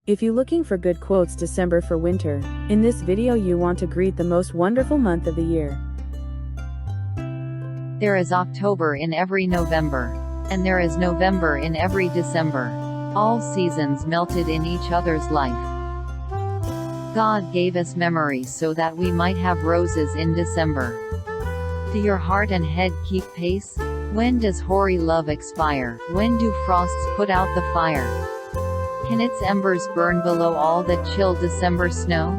If you looking for good quotes December for winter, in this video you want to greet the most wonderful month of the year. There is October in every November. And there is November in every December. All seasons melted in each other's life. God gave us memories so that we might have roses in December. Do your heart and head keep pace? When does hoary love expire? When do frosts put out the fire? Can its embers burn below all that chill December snow?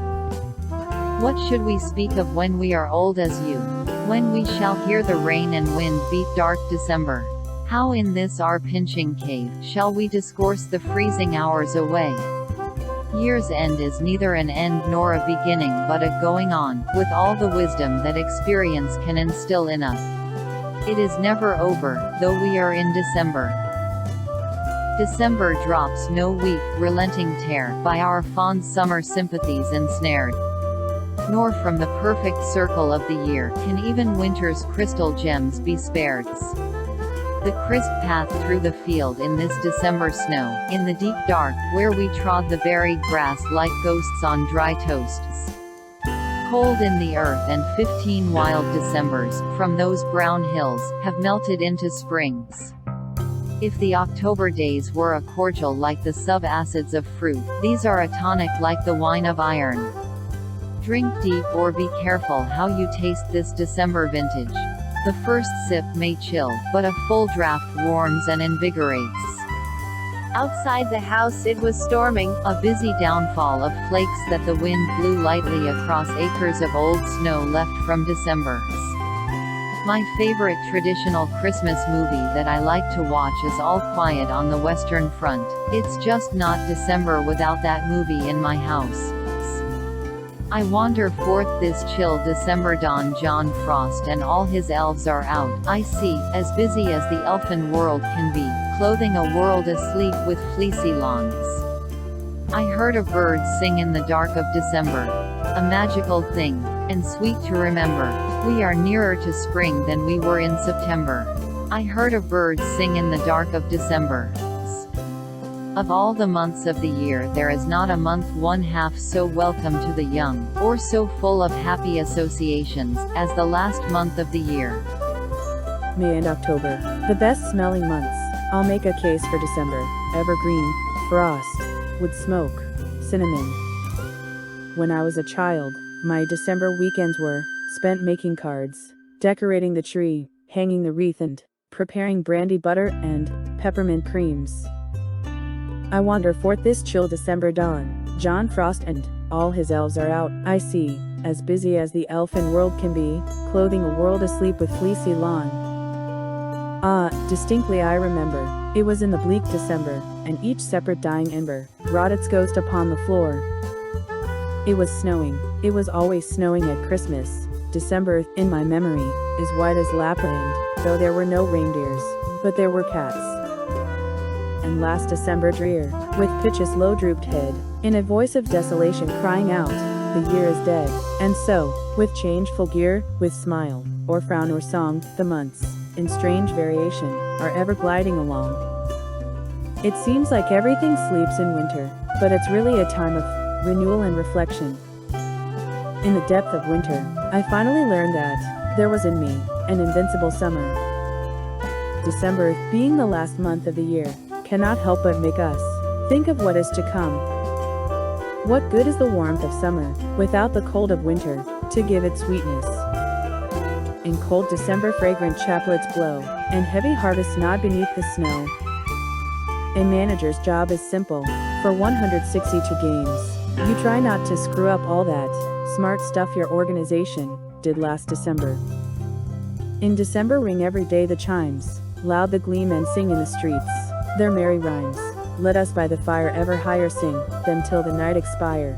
What should we speak of when we are old as you? When we shall hear the rain and wind beat dark December? How in this our pinching cave shall we discourse the freezing hours away? Year's end is neither an end nor a beginning but a going on, with all the wisdom that experience can instill in us. It is never over, though we are in December. December drops no weak, relenting tear, by our fond summer sympathies ensnared. Nor from the perfect circle of the year, can even winter's crystal gems be spared. The crisp path through the field in this December snow, in the deep dark, where we trod the buried grass like ghosts on dry toasts. Cold in the earth and 15 wild Decembers, from those brown hills, have melted into springs. If the October days were a cordial like the sub-acids of fruit, these are a tonic like the wine of iron. Drink deep or be careful how you taste this December vintage. The first sip may chill, but a full draft warms and invigorates. Outside the house it was storming, A busy downfall of flakes that the wind blew lightly across acres of old snow left from December. My favorite traditional Christmas movie that I like to watch is All Quiet on the Western Front. It's just not December without that movie in my house. I wander forth this chill December dawn. John Frost and all his elves are out, I see, as busy as the elfin world can be, clothing a world asleep with fleecy lawns. I heard a bird sing in the dark of December. A magical thing, and sweet to remember. We are nearer to spring than we were in September. I heard a bird sing in the dark of December. Of all the months of the year there is not a month one half so welcome to the young, or so full of happy associations, as the last month of the year. May and October, the best smelling months. I'll make a case for December. Evergreen, frost, wood smoke, cinnamon. When I was a child, my December weekends were spent making cards, decorating the tree, hanging the wreath and preparing brandy butter and peppermint creams. I wander forth this chill December dawn. John Frost and all his elves are out, I see, as busy as the elfin world can be, clothing a world asleep with fleecy lawn. Distinctly I remember, it was in the bleak December, and each separate dying ember wrought its ghost upon the floor. It was snowing, it was always snowing at Christmas. December, in my memory, is white as Lapland, though there were no reindeers, but there were cats. And last December drear, with pitch's low drooped head, in a voice of desolation crying out, the year is dead. And so, with changeful gear, with smile, or frown or song, the months, in strange variation, are ever gliding along. It seems like everything sleeps in winter, but it's really a time of renewal and reflection. In the depth of winter, I finally learned that there was in me an invincible summer. December, being the last month of the year, cannot help but make us think of what is to come. What good is the warmth of summer, without the cold of winter, to give it sweetness? In cold December fragrant chaplets blow, and heavy harvests nod beneath the snow. A manager's job is simple, for 162 games. You try not to screw up all that smart stuff your organization did last December. In December ring every day the chimes, loud the gleemen sing in the streets their merry rhymes. Let us by the fire ever higher sing, them till the night expire.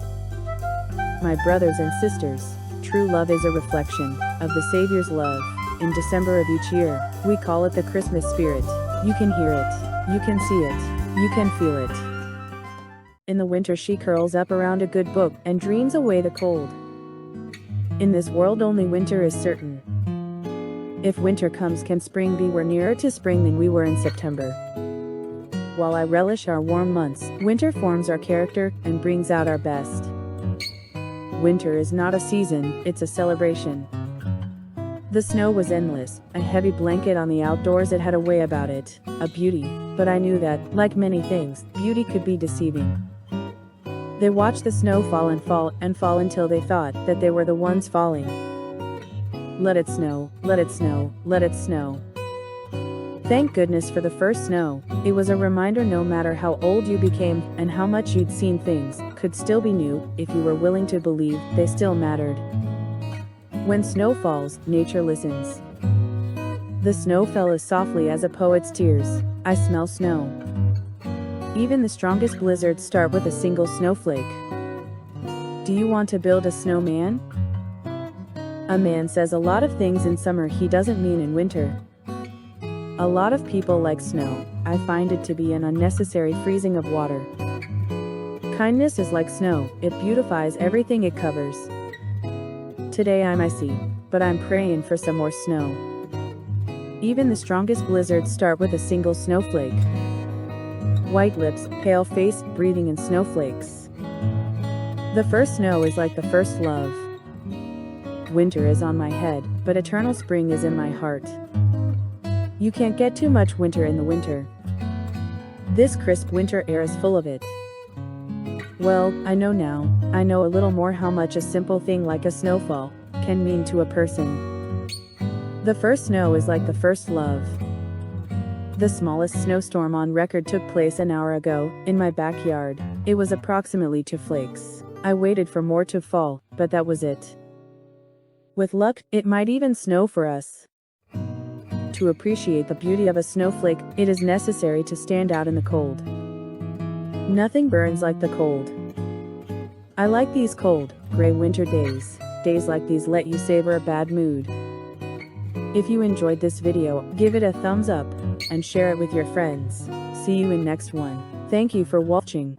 My brothers and sisters, true love is a reflection of the Savior's love. In December of each year, we call it the Christmas spirit. You can hear it, you can see it, you can feel it. In the winter she curls up around a good book and dreams away the cold. In this world only winter is certain. If winter comes, can spring be? We're nearer to spring than we were in September. while I relish our warm months, winter forms our character and brings out our best. Winter is not a season, it's a celebration. The snow was endless, a heavy blanket on the outdoors. It had a way about it, a beauty, but I knew that, like many things, beauty could be deceiving. They watched the snow fall and fall until they thought that they were the ones falling. Let it snow, let it snow, let it snow. Thank goodness for the first snow. It was a reminder no matter how old you became and how much you'd seen, things could still be new if you were willing to believe they still mattered. When snow falls, nature listens. The snow fell as softly as a poet's tears. I smell snow. Even the strongest blizzards start with a single snowflake. Do you want to build a snowman? A man says a lot of things in summer he doesn't mean in winter. A lot of people like snow. I find it to be an unnecessary freezing of water. Kindness is like snow, it beautifies everything it covers. Today I'm icy, but I'm praying for some more snow. Even the strongest blizzards start with a single snowflake. White lips, pale face, breathing in snowflakes. The first snow is like the first love. Winter is on my head, but eternal spring is in my heart. You can't get too much winter in the winter. This crisp winter air is full of it. Well, I know now, I know a little more how much a simple thing like a snowfall can mean to a person. The first snow is like the first love. The smallest snowstorm on record took place an hour ago, in my backyard. It was approximately 2 flakes. I waited for more to fall, but that was it. With luck, it might even snow for us. To appreciate the beauty of a snowflake, it is necessary to stand out in the cold. Nothing burns like the cold. I like these cold, gray winter days. Days like these let you savor a bad mood. If you enjoyed this video, give it a thumbs up and share it with your friends. See you in next one. Thank you for watching.